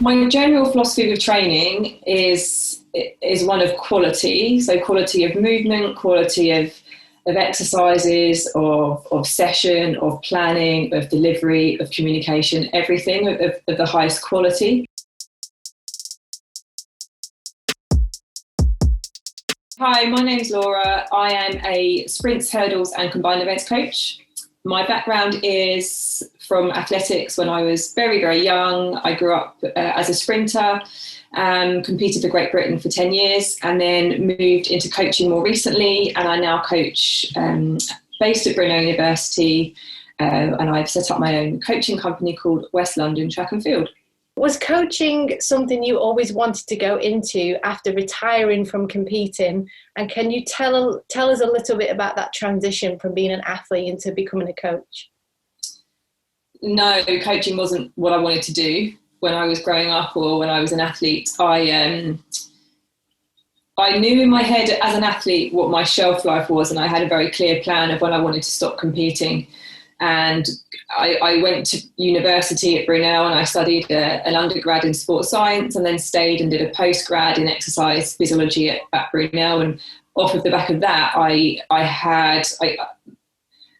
my general philosophy with training is one of quality. So quality of movement, quality of exercises, of session, of planning, of delivery, of communication, everything of the highest quality. Hi, my name's Laura. I am a sprints, hurdles and combined events coach. My background is from athletics. When I was very, very young, I grew up as a sprinter, competed for Great Britain for 10 years, and then moved into coaching more recently. And I now coach based at Brunel University, and I've set up my own coaching company called West London Track and Field. Was coaching something you always wanted to go into after retiring from competing? And can you tell us a little bit about that transition from being an athlete into becoming a coach? No, coaching wasn't what I wanted to do when I was growing up or when I was an athlete. I knew in my head as an athlete what my shelf life was, and I had a very clear plan of when I wanted to stop competing. And I went to university at Brunel and I studied an undergrad in sports science, and then stayed and did a postgrad in exercise physiology at Brunel. And off of the back of that,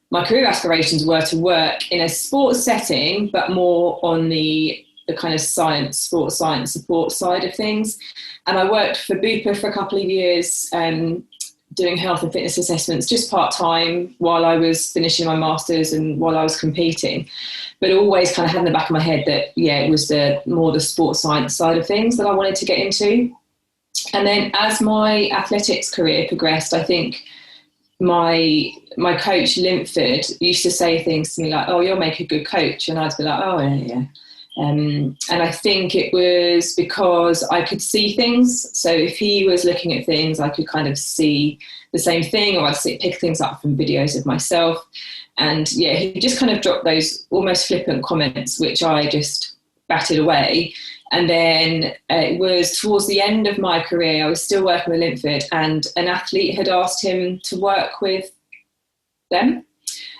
my career aspirations were to work in a sports setting, but more on the kind of sports science support side of things. And I worked for Bupa for a couple of years, doing health and fitness assessments, just part-time while I was finishing my master's and while I was competing, but always kind of had in the back of my head that, it was more the sports science side of things that I wanted to get into. And then as my athletics career progressed, I think my coach, Linford, used to say things to me like, "Oh, you'll make a good coach." And I'd be like, "Oh, yeah." And I think it was because I could see things. So if he was looking at things, I could kind of see the same thing, or I'd pick things up from videos of myself. And he just kind of dropped those almost flippant comments, which I just batted away. And then it was towards the end of my career, I was still working with Linford, and an athlete had asked him to work with them.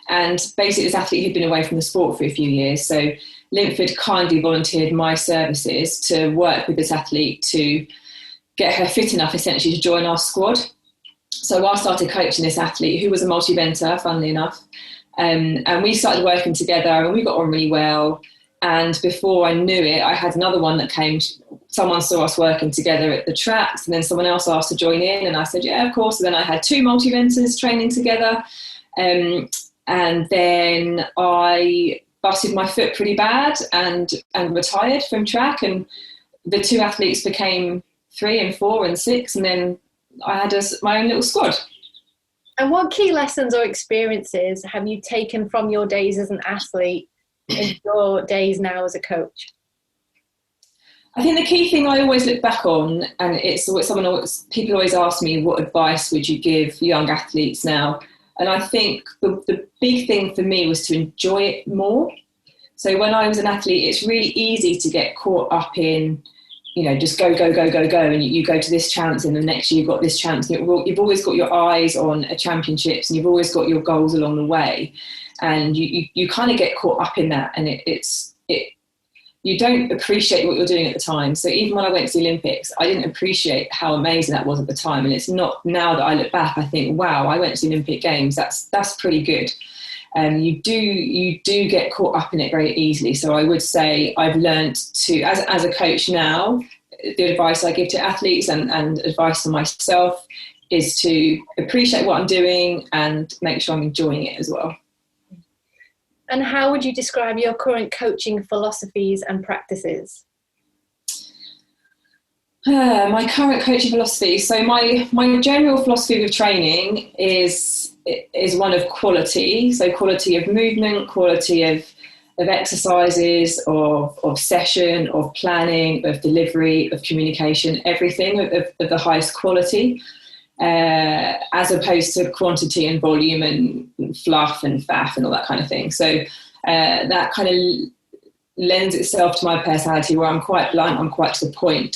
And basically this athlete had been away from the sport for a few years. So Linford kindly volunteered my services to work with this athlete to get her fit enough, essentially, to join our squad. So I started coaching this athlete, who was a multi-eventer, funnily enough. And we started working together, and we got on really well. And before I knew it, I had another one that came. Someone saw us working together at the tracks, and then someone else asked to join in. And I said, yeah, of course. And then I had two multi-eventers training together. And then I busted my foot pretty bad and retired from track, and the two athletes became 3 and 4 and 6, and then I had my own little squad. And what key lessons or experiences have you taken from your days as an athlete in your days now as a coach? I think the key thing I always look back on, and it's what people always ask me, what advice would you give young athletes now? And I think the big thing for me was to enjoy it more. So when I was an athlete, it's really easy to get caught up in, just go. And you go to this chance, and the next year you've got this chance. And you've always got your eyes on a championships, and you've always got your goals along the way. And you kind of get caught up in that. And you don't appreciate what you're doing at the time. So even when I went to the Olympics, I didn't appreciate how amazing that was at the time. And it's not now that I look back, I think, wow, I went to the Olympic Games. That's pretty good. You do get caught up in it very easily. So I would say I've learned to, as a coach now, the advice I give to athletes and advice for myself is to appreciate what I'm doing and make sure I'm enjoying it as well. And how would you describe your current coaching philosophies and practices? My current coaching philosophy. So my general philosophy with training is one of quality. So quality of movement, quality of exercises, of session, of planning, of delivery, of communication, everything of the highest quality. As opposed to quantity and volume and fluff and faff and all that kind of thing. So that kind of lends itself to my personality, where I'm quite blunt, I'm quite to the point.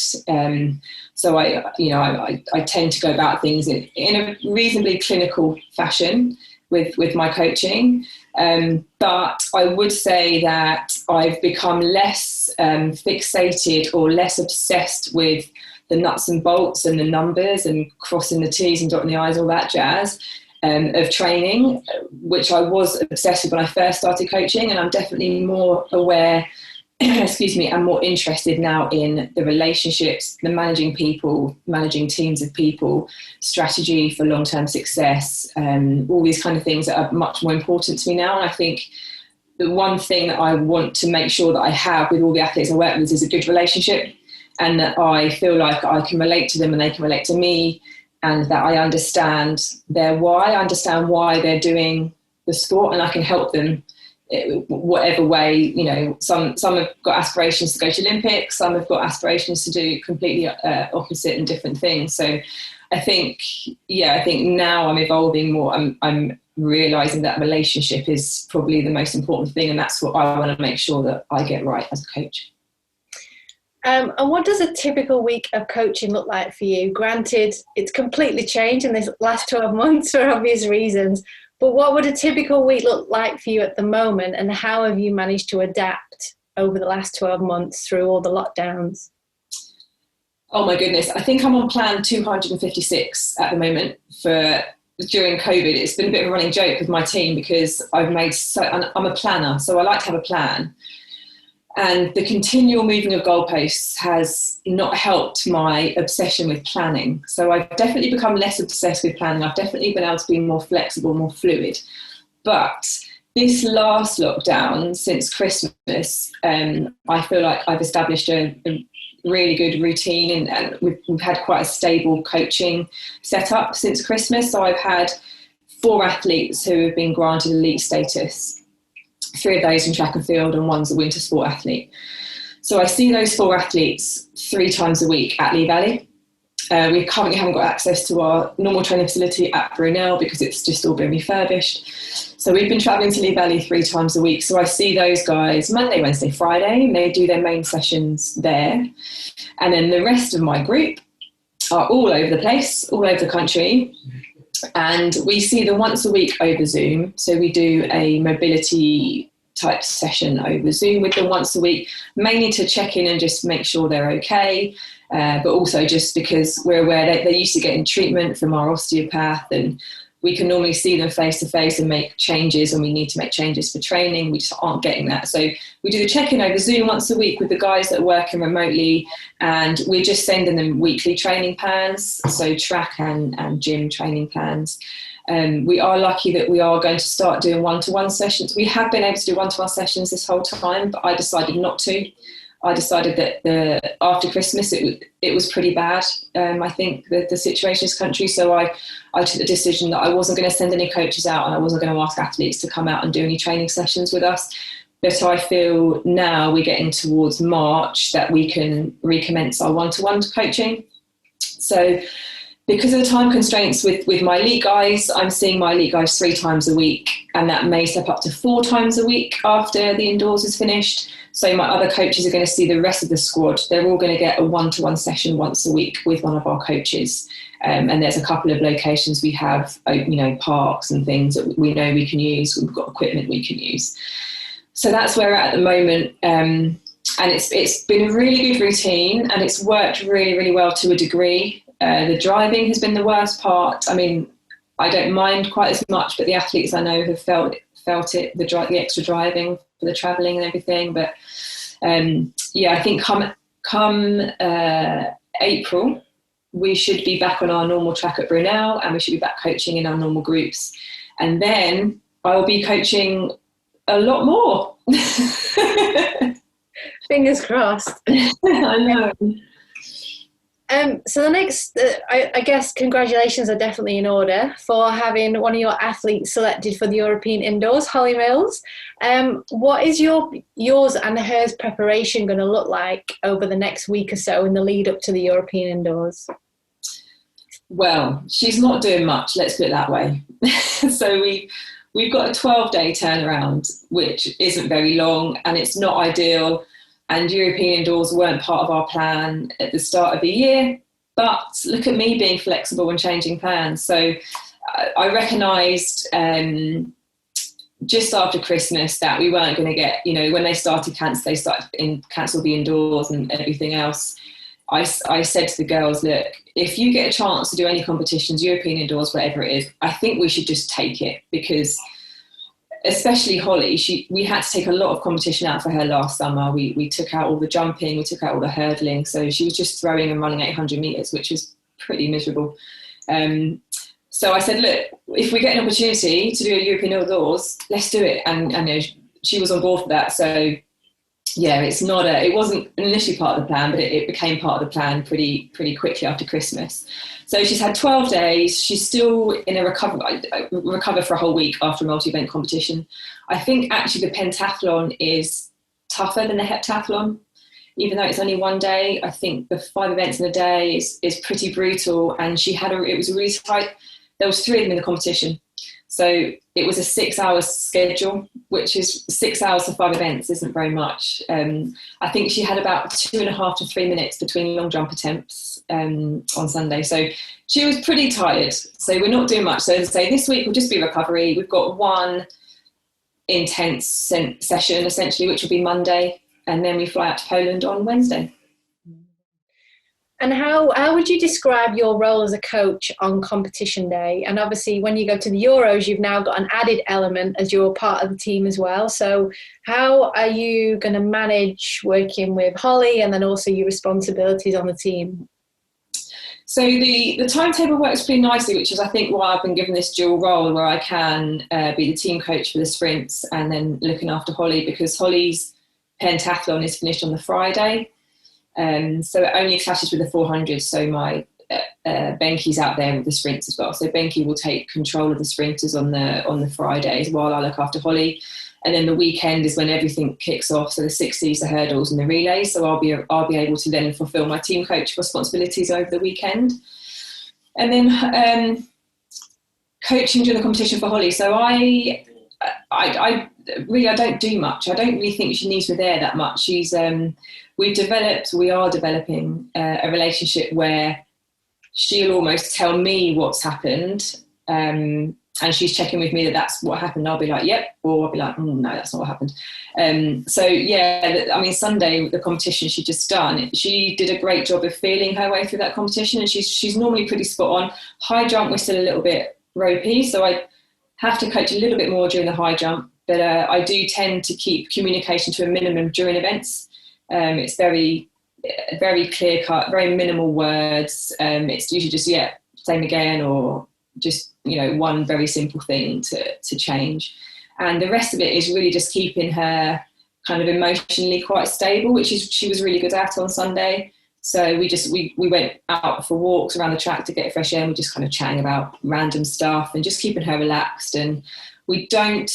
So I tend to go about things in a reasonably clinical fashion with my coaching. But I would say that I've become less fixated or less obsessed with the nuts and bolts and the numbers and crossing the T's and dotting the I's, all that jazz of training, which I was obsessed with when I first started coaching. And I'm definitely more aware, excuse me, I'm more interested now in the relationships, the managing people, managing teams of people, strategy for long-term success, all these kind of things that are much more important to me now. And I think the one thing that I want to make sure that I have with all the athletes I work with is a good relationship, and that I feel like I can relate to them and they can relate to me, and that I understand their why, I understand why they're doing the sport, and I can help them whatever way. You know, some have got aspirations to go to Olympics, some have got aspirations to do completely opposite and different things. So I think now I'm evolving more. I'm realizing that relationship is probably the most important thing, and that's what I want to make sure that I get right as a coach. And what does a typical week of coaching look like for you? Granted, it's completely changed in this last 12 months for obvious reasons, but what would a typical week look like for you at the moment, and how have you managed to adapt over the last 12 months through all the lockdowns? Oh my goodness, I think I'm on plan 256 at the moment for during COVID. It's been a bit of a running joke with my team because I'm a planner, so I like to have a plan. And the continual moving of goalposts has not helped my obsession with planning. So I've definitely become less obsessed with planning. I've definitely been able to be more flexible, more fluid. But this last lockdown, since Christmas, I feel like I've established a really good routine, and we've had quite a stable coaching setup since Christmas. So I've had 4 athletes who have been granted elite status. 3 of those in track and field, and 1's a winter sport athlete. So I see those 4 athletes 3 times a week at Lee Valley. We currently haven't got access to our normal training facility at Brunel because it's just all been refurbished. So we've been travelling to Lee Valley 3 times a week. So I see those guys Monday, Wednesday, Friday, and they do their main sessions there. And then the rest of my group are all over the place, all over the country. And we see them once a week over Zoom. So we do a mobility type session over Zoom with them once a week, mainly to check in and just make sure they're okay. But also just because we're aware that they're used to getting treatment from our osteopath, and we can normally see them face to face and make changes, and we need to make changes for training. We just aren't getting that. So we do the check-in over Zoom once a week with the guys that are working remotely, and we're just sending them weekly training plans, so track and gym training plans. We are lucky that we are going to start doing one-to-one sessions. We have been able to do one-to-one sessions this whole time, but I decided not to. I decided that after Christmas it was pretty bad. I think the situation in this country. So I took the decision that I wasn't going to send any coaches out, and I wasn't going to ask athletes to come out and do any training sessions with us. But I feel now we're getting towards March that we can recommence our one-to-one coaching. So because of the time constraints with my elite guys, I'm seeing my elite guys 3 times a week, and that may step up to 4 times a week after the indoors is finished. So my other coaches are going to see the rest of the squad. They're all going to get a one-to-one session once a week with one of our coaches. And there's a couple of locations we have, parks and things that we know we can use. We've got equipment we can use. So that's where we're at the moment. And it's been a really good routine, and it's worked really, really well to a degree. The driving has been the worst part. I mean, I don't mind quite as much, but the athletes I know have felt it, the extra driving for the travelling and everything. But I think come April, we should be back on our normal track at Brunel, and we should be back coaching in our normal groups. And then I'll be coaching a lot more. Fingers crossed. I know. So the next, I guess congratulations are definitely in order for having one of your athletes selected for the European Indoors, Holly Mills. What is yours and hers preparation going to look like over the next week or so in the lead up to the European Indoors? Well, she's not doing much, let's put it that way. So we've got a 12-day turnaround, which isn't very long, and it's not ideal. And European Indoors weren't part of our plan at the start of the year. But look at me being flexible and changing plans. So I recognised just after Christmas that we weren't going to get, when they started cancel the indoors and everything else. I said to the girls, look, if you get a chance to do any competitions, European indoors, whatever it is, I think we should just take it, because especially Holly, we had to take a lot of competition out for her last summer. We took out all the jumping, we took out all the hurdling. So she was just throwing and running 800 metres, which was pretty miserable. So I said, look, if we get an opportunity to do a European indoors, let's do it. And she was on board for that. So yeah, it wasn't initially part of the plan, but it became part of the plan pretty quickly after Christmas. So she's had 12 days. She's still in a recover for a whole week after a multi-event competition. I think actually the pentathlon is tougher than the heptathlon, even though it's only one day. I think the 5 events in a day is pretty brutal. And it was really tight. There was 3 of them in the competition. So it was a 6-hour schedule, which is 6 hours for 5 events isn't very much. I think she had about 2.5 to 3 minutes between long jump attempts on Sunday. So she was pretty tired. So we're not doing much. So as I say, this week will just be recovery. We've got one intense session, essentially, which will be Monday. And then we fly out to Poland on Wednesday. And how would you describe your role as a coach on competition day? And obviously when you go to the Euros, you've now got an added element as you're part of the team as well. So how are you going to manage working with Holly and then also your responsibilities on the team? So the timetable works pretty nicely, which is I think why I've been given this dual role where I can be the team coach for the sprints and then looking after Holly, because Holly's pentathlon is finished on the Friday. So it only clashes with the 400. So my Benki's out there with the sprints as well. So Benki will take control of the sprinters on the Fridays while I look after Holly. And then the weekend is when everything kicks off. So the 60s, the hurdles and the relays. So I'll be able to then fulfill my team coach responsibilities over the weekend. And then coaching during the competition for Holly. So I don't do much. I don't really think she needs me there that much. We are developing a relationship where she'll almost tell me what's happened, and she's checking with me that that's what happened. I'll be like, yep, or I'll be like, no, that's not what happened. So yeah, I mean, Sunday, the competition she'd just done, she did a great job of feeling her way through that competition, and she's normally pretty spot on. High jump, we're still a little bit ropey, so I have to coach a little bit more during the high jump, but I do tend to keep communication to a minimum during events. It's very, very clear cut, very minimal words. It's usually just, same again, or just, one very simple thing to change. And the rest of it is really just keeping her kind of emotionally quite stable, which she was really good at on Sunday. So we went out for walks around the track to get fresh air, and we just kind of chatting about random stuff and just keeping her relaxed. And we don't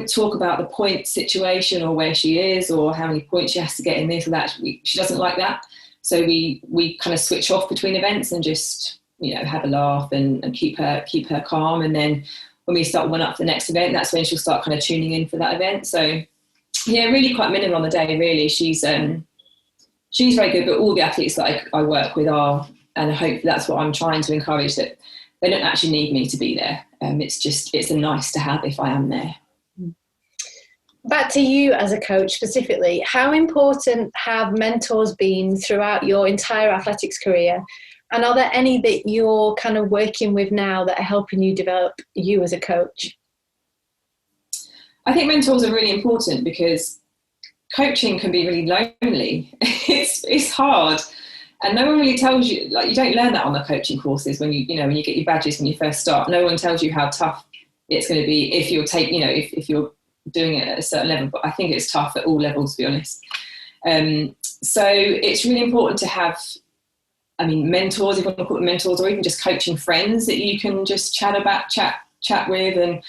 talk about the point situation or where she is or how many points she has to get in this or that. She doesn't like that. So we kind of switch off between events and just, have a laugh and keep her calm. And then when we start one up for the next event, that's when she'll start kind of tuning in for that event. So yeah, really quite minimal on the day, really. She's very good, but all the athletes that I work with are, and I hope that's what I'm trying to encourage, that they don't actually need me to be there. It's a nice to have if I am there. Back to you as a coach specifically, how important have mentors been throughout your entire athletics career? And are there any that you're kind of working with now that are helping you develop you as a coach? I think mentors are really important because coaching can be really lonely. It's hard. And no one really tells you, like, you don't learn that on the coaching courses when you get your badges when you first start. No one tells you how tough it's going to be if if you're doing it at a certain level. But I think it's tough at all levels, to be honest. So it's really important to have, mentors, if you want to call them mentors, or even just coaching friends that you can just chat with. And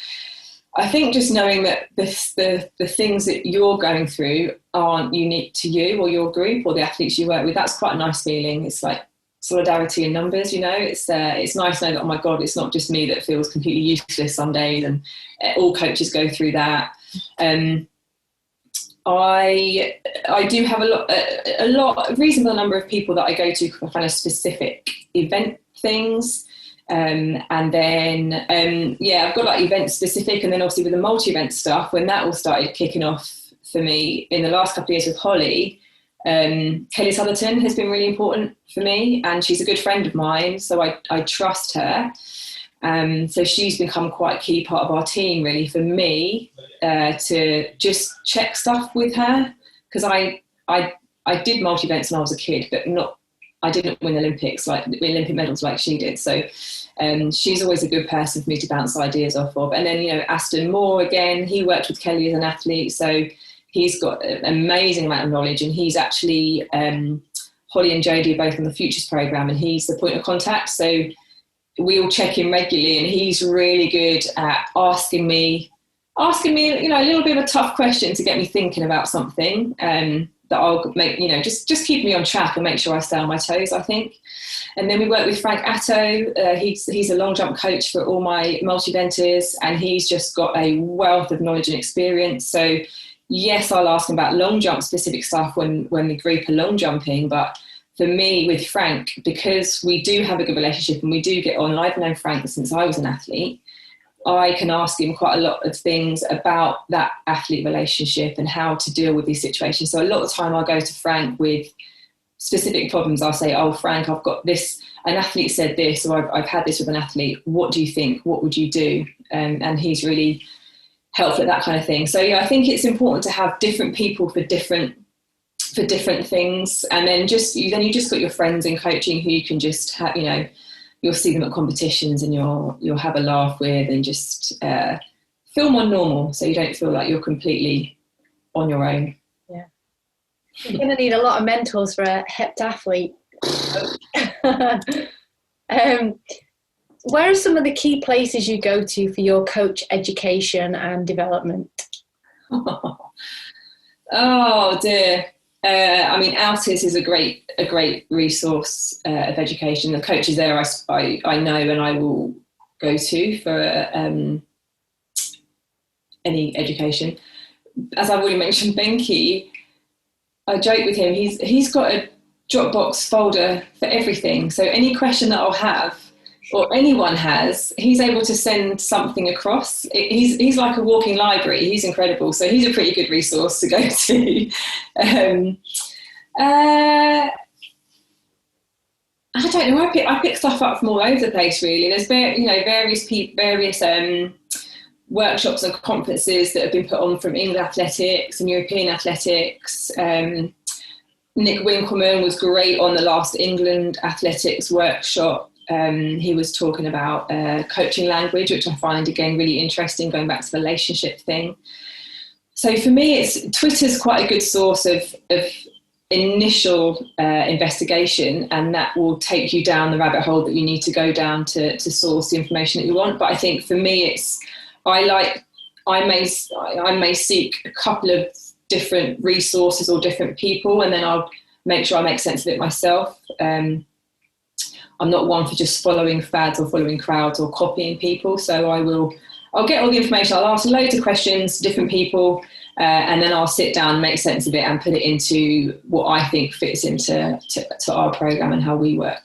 I think just knowing that the things that you're going through aren't unique to you or your group or the athletes you work with, that's quite a nice feeling. It's like solidarity in numbers, It's nice to know that, oh my God, it's not just me that feels completely useless some days, and all coaches go through that. I do have a reasonable number of people that I go to for kind of specific event things. And then, I've got like event specific, and then obviously with the multi-event stuff, when that all started kicking off for me in the last couple of years with Holly, Kelly Southerton has been really important for me, and she's a good friend of mine, so I trust her. So she's become quite a key part of our team, really, for me, to just check stuff with her, because I did multi-events when I was a kid, but I didn't win Olympic medals like she did. So she's always a good person for me to bounce ideas off of. And then, Aston Moore, again, he worked with Kelly as an athlete, so he's got an amazing amount of knowledge, and he's actually, Holly and Jodie are both on the Futures programme, and he's the point of contact. So we all check in regularly, and he's really good at asking me, a little bit of a tough question to get me thinking about something, that I'll make, just keep me on track and make sure I stay on my toes, I think. And then we work with Frank Atto. He's a long jump coach for all my multi-eventers, and he's just got a wealth of knowledge and experience. So yes, I'll ask him about long jump specific stuff when the group are long jumping, but for me with Frank, because we do have a good relationship and we do get on, and I've known Frank since I was an athlete, I can ask him quite a lot of things about that athlete relationship and how to deal with these situations. So a lot of the time I'll go to Frank with specific problems. I'll say, oh, Frank, I've got this, an athlete said this, or I've had this with an athlete. What do you think? What would you do? And he's really helpful at that kind of thing. So I think it's important to have different people for different things. And then you just got your friends in coaching who you can just have, you'll see them at competitions and you'll have a laugh with, and just feel more normal, so you don't feel like you're completely on your own. Yeah. You're going to need a lot of mentors for a heptathlete. Where are some of the key places you go to for your coach education and development? Oh dear. Altis is a great resource of education. The coaches there I know and I will go to for any education. As I've already mentioned, Benki, I joke with him, he's got a Dropbox folder for everything. So any question that I'll have, or anyone has, he's able to send something across. He's like a walking library. He's incredible. So he's a pretty good resource to go to. I don't know. I pick stuff up from all over the place, really. There's various workshops and conferences that have been put on from England athletics and European athletics. Nick Winkleman was great on the last England athletics workshop. He was talking about coaching language, which I find, again, really interesting, going back to the relationship thing. So for me, Twitter's quite a good source of initial investigation, and that will take you down the rabbit hole that you need to go down to source the information that you want. But I think for me, I may seek a couple of different resources or different people, and then I'll make sure I make sense of it myself. I'm not one for just following fads or following crowds or copying people. So I'll get all the information. I'll ask loads of questions to different people, and then I'll sit down, make sense of it, and put it into what I think fits into our program and how we work.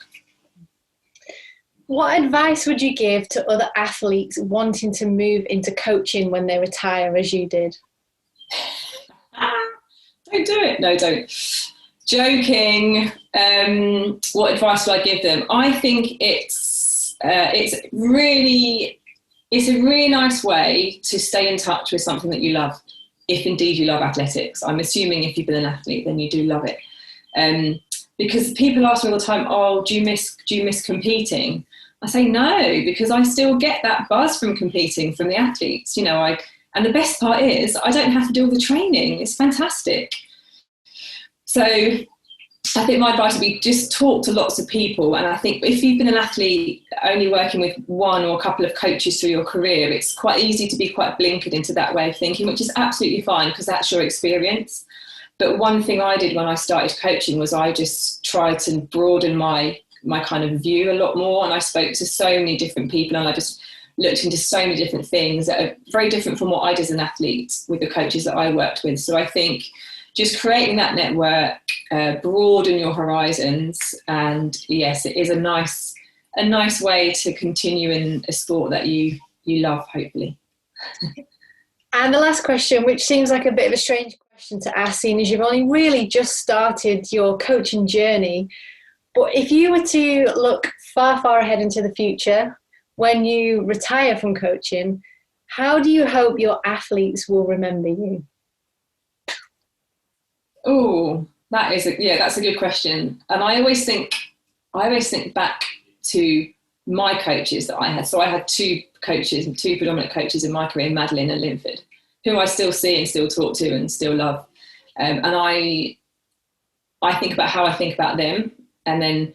What advice would you give to other athletes wanting to move into coaching when they retire, as you did? Don't do it. No, don't. Joking. What advice would I give them? I think it's a really nice way to stay in touch with something that you love, if indeed you love athletics. I'm assuming if you've been an athlete, then you do love it. Because people ask me all the time, "Oh, do you miss competing?" I say no, because I still get that buzz from competing from the athletes. And the best part is I don't have to do all the training. It's fantastic. So I think my advice would be just talk to lots of people. And I think if you've been an athlete only working with one or a couple of coaches through your career, it's quite easy to be quite blinkered into that way of thinking, which is absolutely fine because that's your experience. But one thing I did when I started coaching was I just tried to broaden my kind of view a lot more. And I spoke to so many different people, and I just looked into so many different things that are very different from what I did as an athlete with the coaches that I worked with. So I think just creating that network, broaden your horizons. And yes, it is a nice a nice way to continue in a sport that you love, hopefully. And the last question, which seems like a bit of a strange question to ask, seeing as you've only really just started your coaching journey, but if you were to look far, far ahead into the future, when you retire from coaching, how do you hope your athletes will remember you? Oh, that's a good question. And I always think back to my coaches that I had. So I had two predominant coaches in my career, Madeline and Linford, who I still see and still talk to and still love. And I think about how I think about them. And then,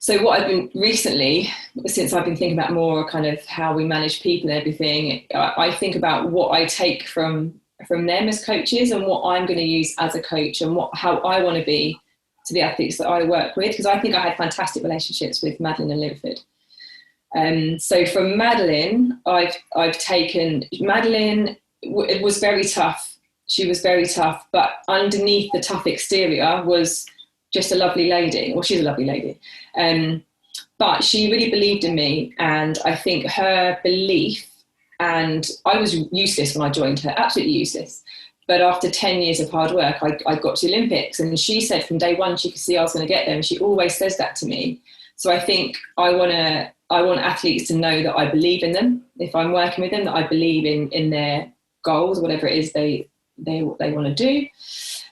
so what I've been recently, since I've been thinking about more kind of how we manage people and everything, I think about what I take from them as coaches and what I'm going to use as a coach and how I want to be to the athletes that I work with, because I think I had fantastic relationships with Madeline and Linford. So from Madeline, I've taken Madeline. It was very tough. She was very tough, but underneath the tough exterior was just a lovely lady. Well, she's a lovely lady. But she really believed in me, and I think her belief, and I was useless when I joined her, absolutely useless. But after 10 years of hard work, I got to the Olympics, and she said from day one she could see I was going to get there, and she always says that to me. So I think I want athletes to know that I believe in them. If I'm working with them, that I believe in their goals, whatever it is they want to do.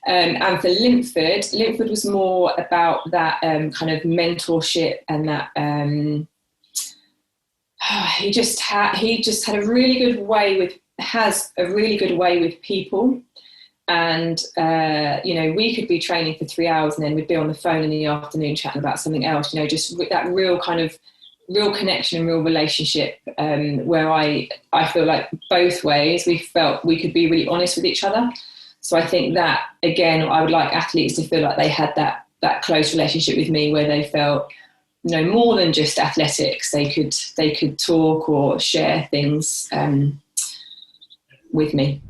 And for Linford was more about that kind of mentorship, and that he just had a really good way with people. And we could be training for 3 hours and then we'd be on the phone in the afternoon chatting about something else, just that real connection and real relationship, where I feel like both ways we felt we could be really honest with each other. So I think that, again, I would like athletes to feel like they had that close relationship with me, where they felt more than just athletics. They could talk or share things with me.